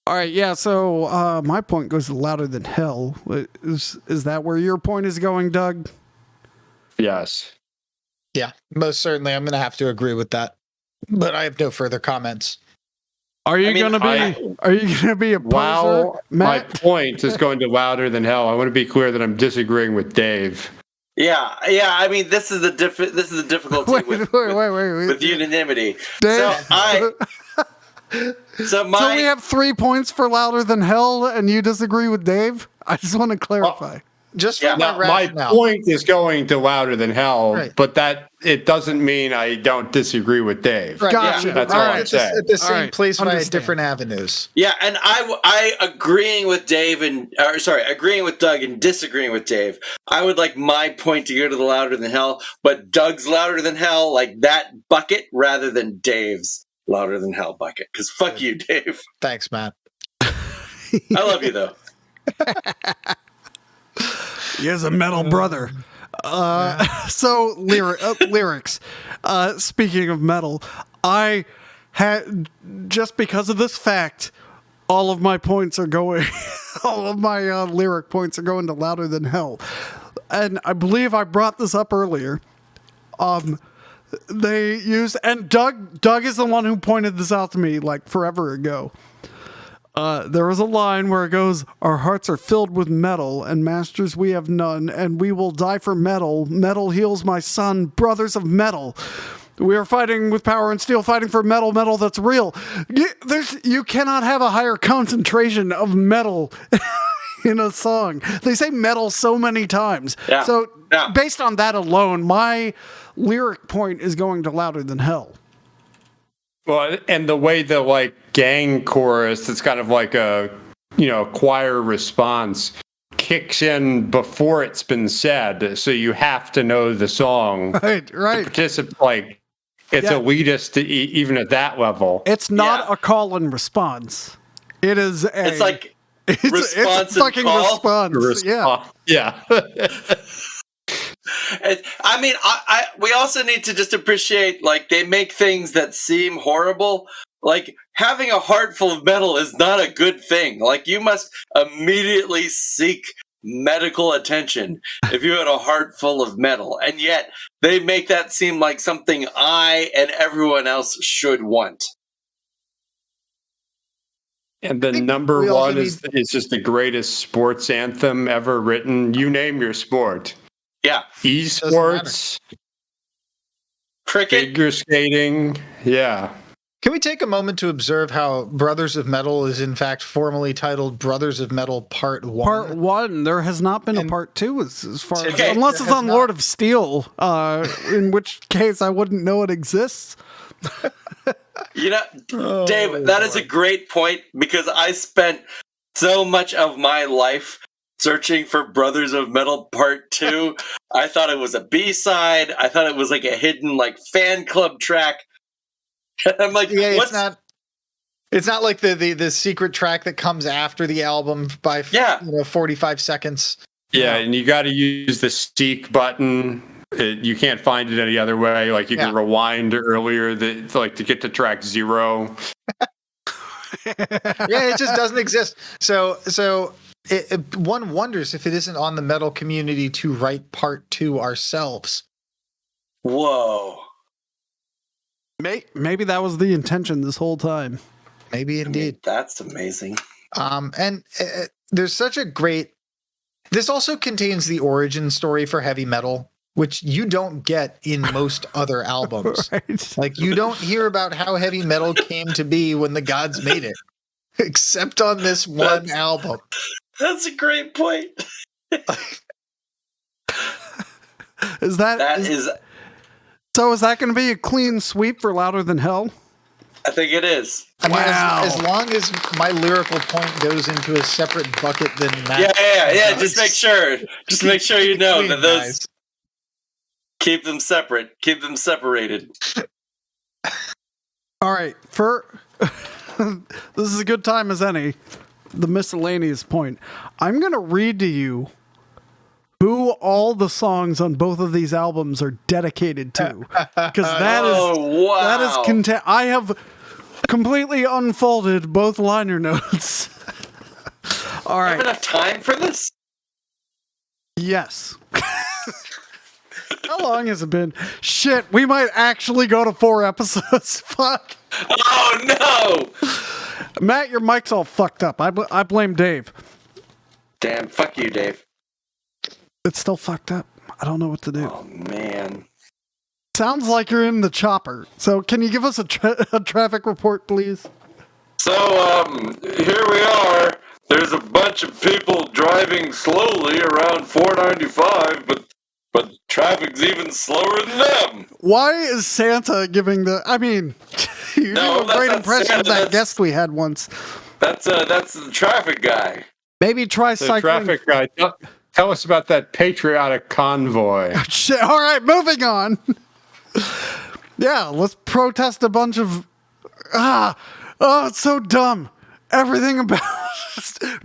All right, yeah, so my point goes to Louder Than Hell. Is that where your point is going, Doug? Yes. Yeah, most certainly. I'm going to have to agree with that. But I have no further comments. Are you going to be a poser, Wow, my Matt? point is going to Louder Than Hell. I want to be clear that I'm disagreeing with Dave. Yeah. I mean, this is the difficulty with unanimity. Dave? So we have 3 points for Louder Than Hell, and you disagree with Dave? I just want to clarify. Just for my point is going to Louder Than Hell, right. But that it doesn't mean I don't disagree with Dave. Right. Gotcha. Yeah. That's all I'm saying. At the same place via different avenues. Yeah, and I agreeing with Dave agreeing with Doug and disagreeing with Dave. I would like my point to go to the Louder Than Hell, but Doug's Louder Than Hell, like that bucket, rather than Dave's Louder Than Hell bucket. Because fuck you, Dave. Thanks, Matt. I love you though. He has a metal brother. So lyrics. Speaking of metal, I had, just because of this fact, all of my points are going. All of my lyric points are going to Louder Than Hell, and I believe I brought this up earlier. They use, and Doug is the one who pointed this out to me like forever ago. There was a line where it goes, our hearts are filled with metal, and masters we have none, and we will die for metal. Metal heals my son, brothers of metal. We are fighting with power and steel, fighting for metal that's real. You cannot have a higher concentration of metal in a song. They say metal so many times. Yeah. So based on that alone, my lyric point is going to Louder Than Hell. Well, and the way the like gang chorus, it's kind of like a choir response, kicks in before it's been said, so you have to know the song. Right. To participate, like it's elitist to even at that level. It's not a call and response. It is a. It's like it's a fucking call? response. Yeah. I mean, we also need to just appreciate, like, they make things that seem horrible. Like, having a heart full of metal is not a good thing. Like, you must immediately seek medical attention if you had a heart full of metal. And yet, they make that seem like something I and everyone else should want. And the think number we also one is just the greatest sports anthem ever written. You name your sport. Yeah. Esports, Cricket. figure skating. Yeah. Can we take a moment to observe how Brothers of Metal is in fact formally titled Brothers of Metal Part 1? Part 1. There has not been a And- part 2 as far as... Okay. Unless There it's has on not. Lord of Steel, in which case I wouldn't know it exists. You know, Dave, that is a great point because I spent so much of my life searching for Brothers of Metal Part 2. I thought it was a B-side. I thought it was like a hidden like fan club track. I'm like, Yeah, what's it's not like the secret track that comes after the album by 45 seconds. Yeah, and you got to use the seek button. You can't find it any other way. Like you can rewind earlier, to get to track 0. Yeah, it just doesn't exist. So one wonders if it isn't on the metal community to write part 2 ourselves. Whoa. Maybe that was the intention this whole time. Maybe indeed. That's amazing. And there's such a great. This also contains the origin story for heavy metal, which you don't get in most other albums. Right. Like you don't hear about how heavy metal came to be when the gods made it, except on this one album. That's a great point. Is that So is that going to be a clean sweep for Louder Than Hell? I think it is. I mean, Wow. as long as my lyrical point goes into a separate bucket than Matt. Yeah. Just make sure. Just make sure you know Clean, that those. guys. Keep them separate. Keep them separated. All right. This is a good time as any. The miscellaneous point. I'm going to read to you who all the songs on both of these albums are dedicated to, because I have completely unfolded both liner notes. All right. Have enough time for this? Yes. How long has it been? Shit, we might actually go to 4 episodes. Fuck. Oh no! Matt, your mic's all fucked up. I blame Dave. Damn, fuck you, Dave. It's still fucked up. I don't know what to do. Oh man. Sounds like you're in the chopper. So can you give us a traffic report, please? So, here we are. There's a bunch of people driving slowly around 495, but traffic's even slower than them. Why is Santa giving the... I mean, you No, do a that's great not impression Santa, of that that's- guest we had once. That's the traffic guy. Maybe try The cycling... traffic guy. Tell us about that patriotic convoy. Shit. All right, moving on. Yeah, let's protest a bunch of... it's so dumb. Everything about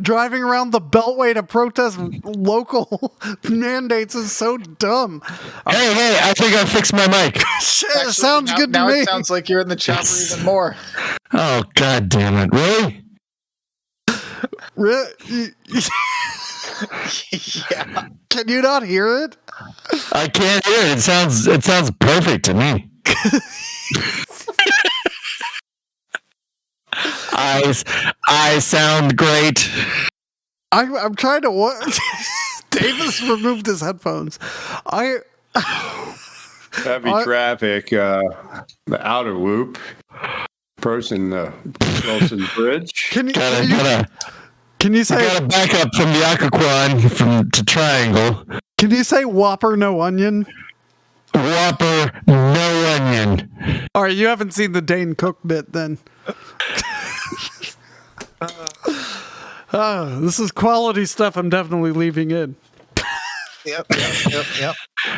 driving around the Beltway to protest local mandates is so dumb. Hey, I think I fixed my mic. Shit, Actually, sounds good to now me. it sounds like you're in the chopper even more. Oh, God damn it. Really? Yeah. Can you not hear it? I can't hear it. It sounds perfect to me. I sound great. I'm trying to what? Davis removed his headphones. Heavy traffic. The outer loop. Approaching the Wilson Bridge. Can you Gotta back up from the Occoquan to Triangle. Can you say Whopper no onion? Whopper, no onion. All right, you haven't seen the Dane Cook bit then. This is quality stuff I'm definitely leaving in. Yep.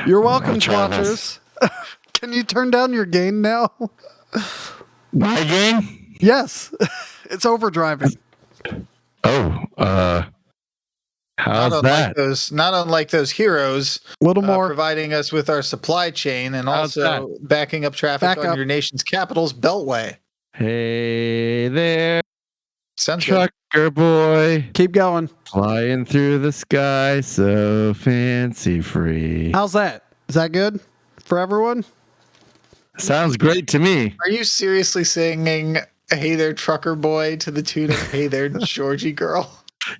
You're welcome, try watchers. Can you turn down your gain now? My game? Yes. It's overdriving. Oh, how's that? Not unlike those heroes, A little more. providing us with our supply chain and How's also backing up traffic Back on up. your nation's capital's beltway. Hey there, Sounds good. trucker boy, Keep going. flying through the sky so fancy free. How's that? Is that good for everyone? Sounds great to me. Are you seriously singing Hey There Trucker Boy to the tune of Hey There Georgie Girl?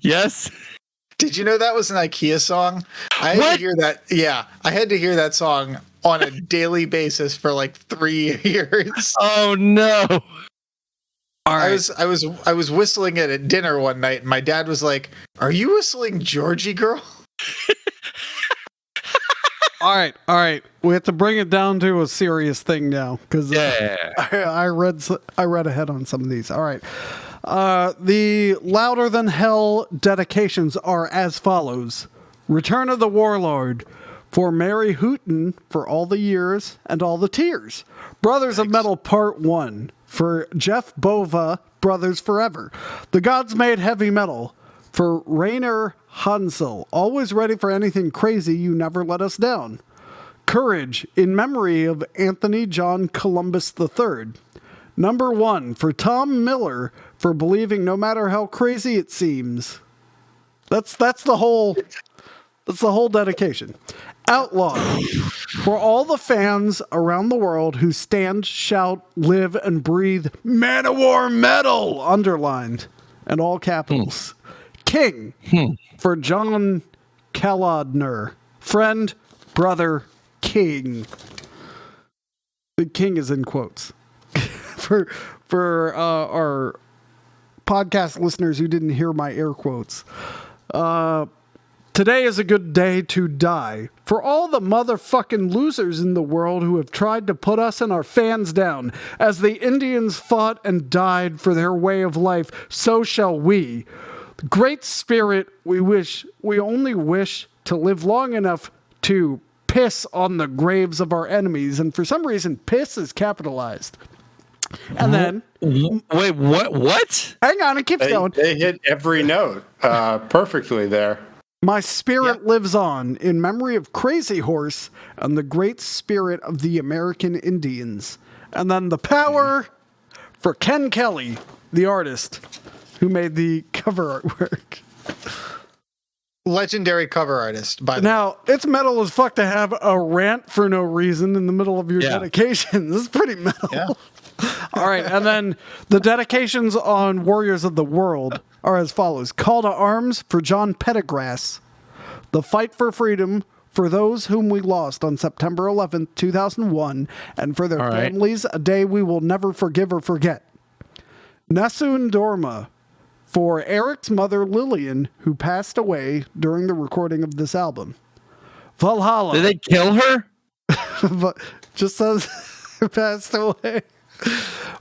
Yes. Did you know that was an IKEA song? I had to hear that. Yeah, I had to hear that song on a daily basis for like 3 years. Oh no. All right. I was whistling it at dinner one night, and my dad was like, "Are you whistling Georgie Girl?" All right. We have to bring it down to a serious thing now because I read ahead on some of these. All right. The Louder Than Hell dedications are as follows: Return of the Warlord, for Mary Hooten, for all the years and all the tears. Brothers of Metal Part 1, for Jeff Bova, Brothers Forever. The Gods Made Heavy Metal, for Rainer Hansel, always ready for anything crazy, you never let us down. Courage, in memory of Anthony John Columbus III. Number 1, for Tom Miller, for believing no matter how crazy it seems. That's the whole dedication. Outlaw, for all the fans around the world who stand, shout, live, and breathe MANOWAR metal, underlined, and all capitals. King, for John Kalodner, friend, brother, king. The king is in quotes. for our podcast listeners who didn't hear my air quotes. Today is a good day to die. For all the motherfucking losers in the world who have tried to put us and our fans down. As the Indians fought and died for their way of life, so shall we. Great Spirit, we only wish to live long enough to piss on the graves of our enemies. And for some reason, piss is capitalized. And then... Wait, what? Hang on, it keeps going. They hit every note perfectly there. My spirit lives on in memory of Crazy Horse and the great spirit of the American Indians. And then the power for Ken Kelly, the artist who made the cover artwork. Legendary cover artist, by the way. Now, it's metal as fuck to have a rant for no reason in the middle of your dedication. This is pretty metal. Yeah. All right, and then the dedications on Warriors of the World are as follows. Call to Arms for John Pettigrass. The Fight for Freedom for those whom we lost on September 11th, 2001, and for their families, a day we will never forgive or forget. Nessun Dorma for Eric's mother, Lillian, who passed away during the recording of this album. Valhalla. Did they kill her? But just says passed away.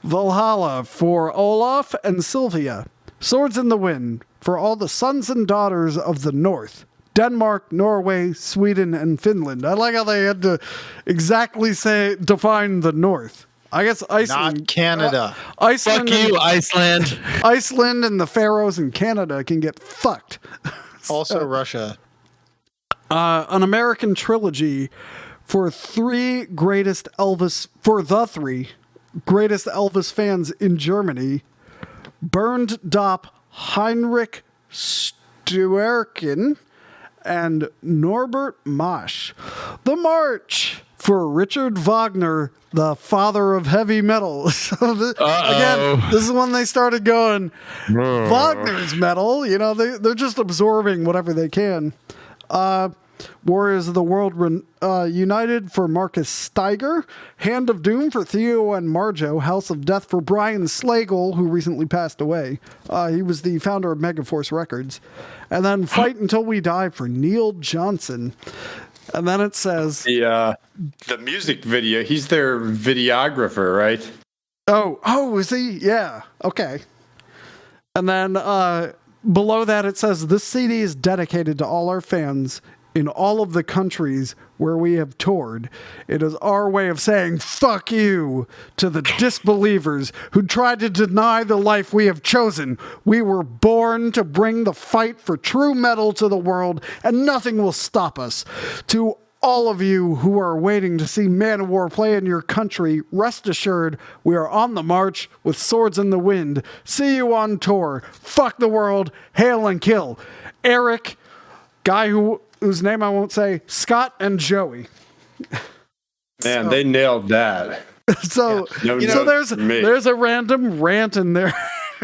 Valhalla for Olaf and Sylvia. Swords in the Wind for all the sons and daughters of the North. Denmark, Norway, Sweden, and Finland. I like how they had to exactly define the North. I guess Iceland. Not Canada. Iceland. Fuck you, Iceland. Iceland and the Faroes and Canada can get fucked. Also Russia. An American trilogy for the three greatest Elvis fans in Germany. Bernd Dopp, Heinrich Steuerken, and Norbert Masch. The March for Richard Wagner, the father of heavy metal. So again, this is when they started going, Wagner's metal. You know, they're just absorbing whatever they can. Warriors of the World United for Marcus Steiger. Hand of Doom for Theo and Marjo. House of Death for Brian Slagle, who recently passed away. He was the founder of Megaforce Records. And then Fight Until We Die for Neil Johnson. And then it says... The music video, he's their videographer, right? Oh, is he? Yeah. Okay. And then below that it says, this CD is dedicated to all our fans in all of the countries where we have toured. It is our way of saying fuck you to the disbelievers who tried to deny the life we have chosen. We were born to bring the fight for true metal to the world, and nothing will stop us. To all of you who are waiting to see MANOWAR play in your country, rest assured we are on the march with swords in the wind. See you on tour. Fuck the world. Hail and kill. Eric, guy whose name I won't say, Scott and Joey. Man, they nailed that. So, No so notes from me. there's a random rant in there,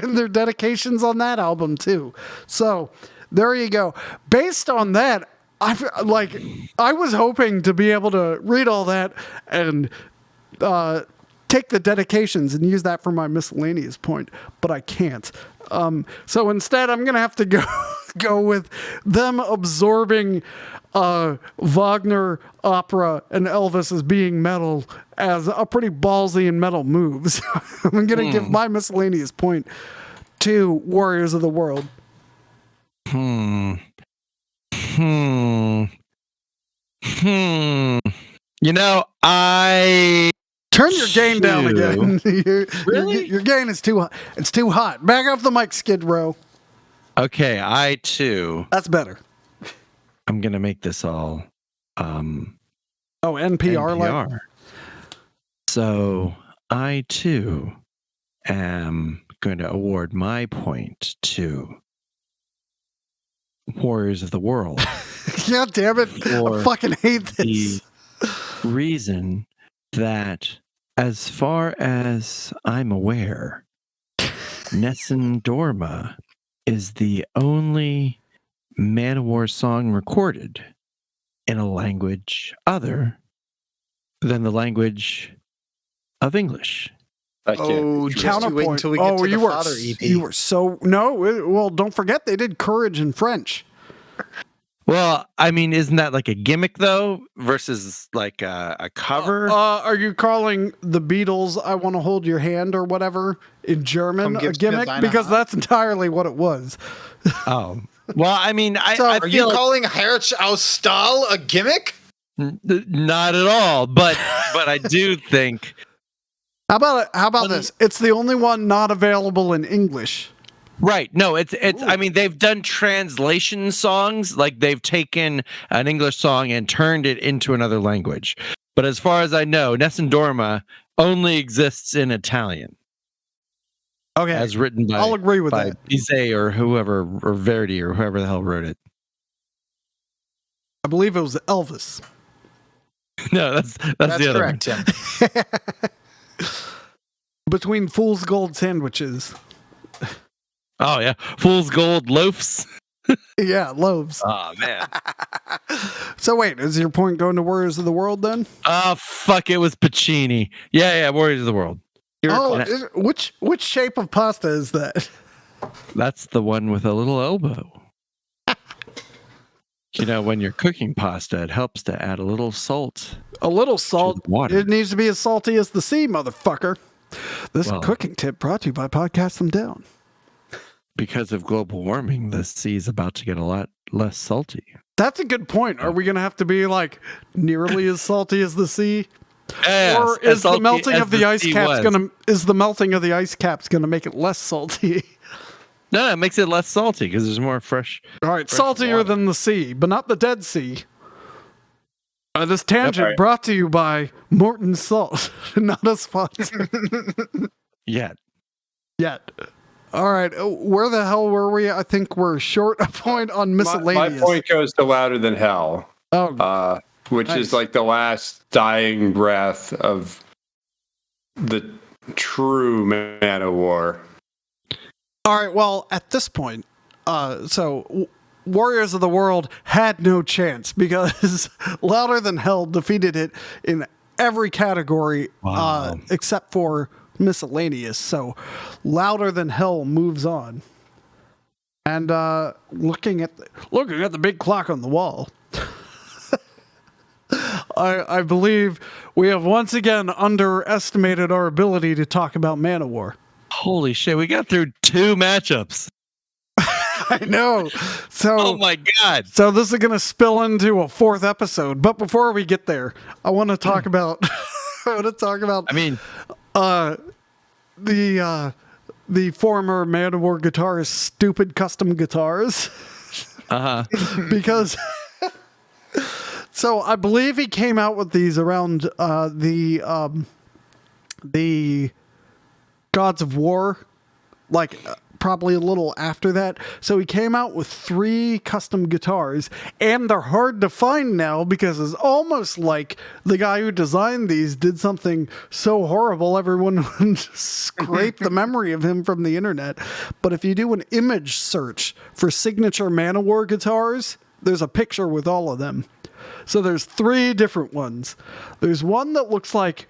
in their dedications on that album too. So there you go. Based on that, I was hoping to be able to read all that and take the dedications and use that for my miscellaneous point, but I can't. So instead, I'm gonna have to go with them absorbing Wagner opera and Elvis as being metal as a pretty ballsy and metal move. So I'm gonna give my miscellaneous point to Warriors of the World. You know, I turn your gain down again. Really? Your gain is too hot. It's too hot. Back off the mic, Skid Row. Okay, I too. That's better. I'm gonna make this all NPR. Like? So I too am going to award my point to Warriors of the World. God damn it. I fucking hate this. The reason that, as far as I'm aware, Nessun Dorma is the only MANOWAR song recorded in a language other than the language of English. Counterpoint. Until we get to the Father EP. You were so well. Don't forget they did Courage in French. Well, I mean, isn't that like a gimmick though, versus like a cover? Are you calling the Beatles "I Want to Hold Your Hand" or whatever in German a gimmick? Because that's entirely what it was. Oh, well, I mean, are you calling Herz aus Stahl a gimmick? Not at all, but I do think. How about this? It's the only one not available in English. Right. No, it's I mean, they've done translation songs, like they've taken an English song and turned it into another language. But as far as I know, Nessun Dorma only exists in Italian. Okay. As written by I'll agree with that. Bizet or whoever, or Verdi or whoever the hell wrote it. I believe it was Elvis. No, that's the other correct, one. Tim. Between Fool's Gold sandwiches. Oh yeah, Fool's Gold loaves. Yeah, loaves. Oh man. So wait, is your point going to Warriors of the World then? Oh fuck! It was Pacini. Yeah, Warriors of the World. Which shape of pasta is that? That's the one with a little elbow. You know, when you're cooking pasta, it helps to add a little salt. A little salt. Water. It needs to be as salty as the sea, motherfucker. This cooking tip brought to you by Podcast Them Down. Because of global warming, the sea is about to get a lot less salty. That's a good point. Are we going to have to be like nearly as salty as the sea? Yes, or is the melting of the ice caps going to make it less salty? No, it makes it less salty because there's more fresh. All right, saltier than the sea, but not the Dead Sea. This tangent brought to you by Morton Salt, not a sponsor. Yet. All right, where the hell were we? I think we're short a point on miscellaneous. My point goes to Louder Than Hell. Oh, which is like the last dying breath of the true MANOWAR. All right, well, at this point, so Warriors of the World had no chance because Louder Than Hell defeated it in every category except for miscellaneous. So Louder Than Hell moves on. And looking at the big clock on the wall, I believe we have once again underestimated our ability to talk about MANOWAR. Holy shit, we got through 2 matchups. I know. So, oh my God. So this is going to spill into a 4th episode. But before we get there, I want to talk about the former ManoWar guitarist stupid custom guitars. Because so I believe he came out with these around the Gods of War, like probably a little after that. So he came out with 3 custom guitars, and they're hard to find now because it's almost like the guy who designed these did something so horrible everyone would scrape the memory of him from the internet. But if you do an image search for signature MANOWAR guitars, there's a picture with all of them. So there's 3 different ones. There's one that looks like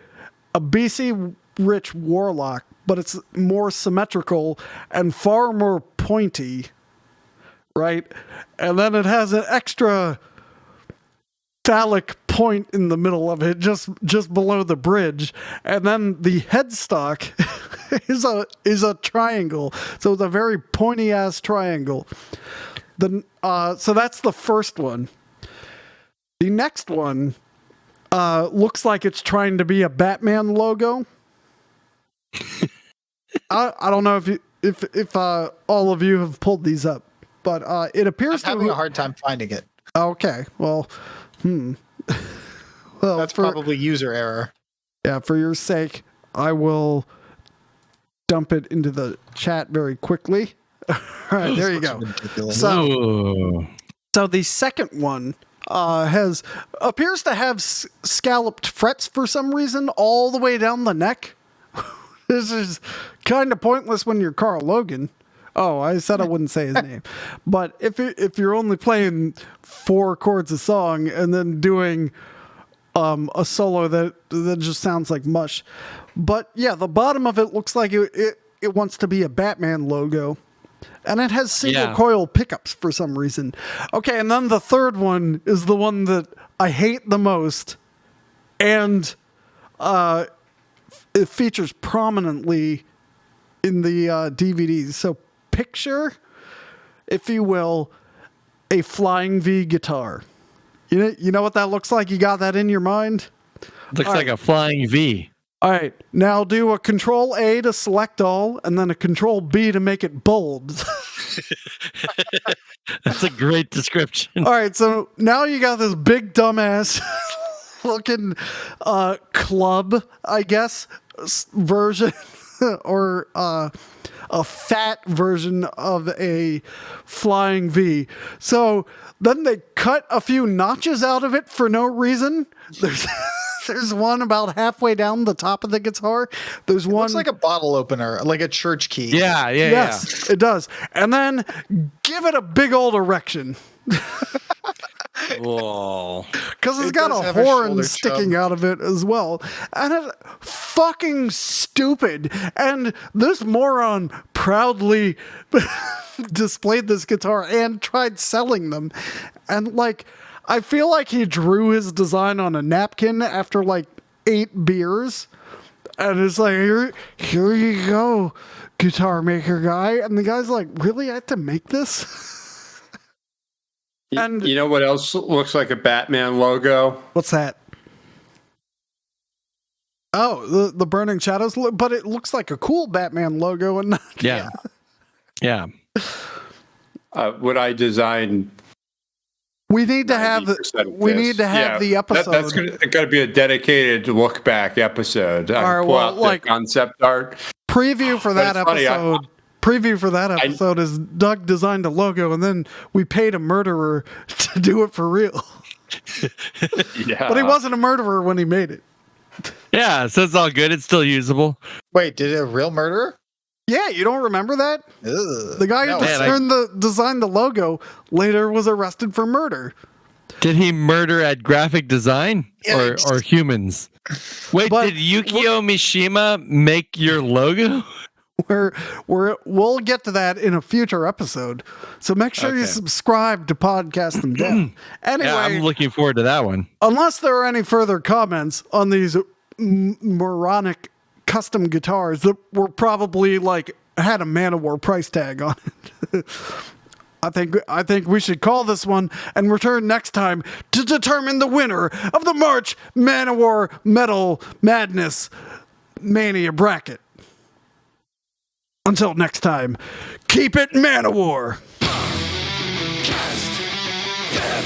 a BC Rich Warlock, but it's more symmetrical and far more pointy, right? And then it has an extra phallic point in the middle of it, just below the bridge. And then the headstock is a triangle. So it's a very pointy ass triangle. So that's the first one. The next one looks like it's trying to be a Batman logo. I don't know if all of you have pulled these up, but it appears I'm having a hard time finding it. Okay, well, well, that's probably user error. Yeah, for your sake, I will dump it into the chat very quickly. All right, there you go. So the second one appears to have scalloped frets for some reason all the way down the neck. This is kind of pointless when you're Carl Logan. Oh, I said I wouldn't say his name. But if you're only playing 4 chords a song and then doing a solo that just sounds like mush. But yeah, the bottom of it looks like it wants to be a Batman logo. And it has single coil pickups for some reason. Okay, and then the third one is the one that I hate the most. And it features prominently in the DVDs. So picture, if you will, a Flying V guitar. You know what that looks like? You got that in your mind? Looks like a Flying V. All right, now do a Control A to select all, and then a Control B to make it bold. That's a great description. All right, so now you got this big dumbass looking club, I guess, version, or a fat version of a Flying V. So then they cut a few notches out of it for no reason. There's one about halfway down the top of the guitar. There's one. Looks like a bottle opener, like a church key. Yes, it does. And then give it a big old erection. Whoa. Because it's got a horn sticking out of it as well. And it's fucking stupid. And this moron proudly displayed this guitar and tried selling them. And like, I feel like he drew his design on a napkin after like 8 beers. And it's like, here you go, guitar maker guy. And the guy's like, really? I have to make this? And you know what else looks like a Batman logo? What's that? Oh, the Burning Shadows, but it looks like a cool Batman logo. And yeah. What I designed. We need to have the episode. That's got to be a dedicated look back episode. All right, well, like concept art preview for that episode. Preview for that episode is Doug designed a logo and then we paid a murderer to do it for real. Yeah. But he wasn't a murderer when he made it. Yeah, so it's all good. It's still usable. Wait, did a real murderer? Yeah, you don't remember that? Ugh. The guy who designed the logo later was arrested for murder. Did he murder at graphic design or humans? Wait, did Yukio Mishima make your logo? We'll get to that in a future episode. So make sure you subscribe to Podcast Them Down. Anyway, I'm looking forward to that one. Unless there are any further comments on these moronic custom guitars that were probably like had a MANOWAR price tag on it. I think we should call this one and return next time to determine the winner of the March MANOWAR Metal Madness Mania bracket. Until next time, keep it MANOWAR. Cast them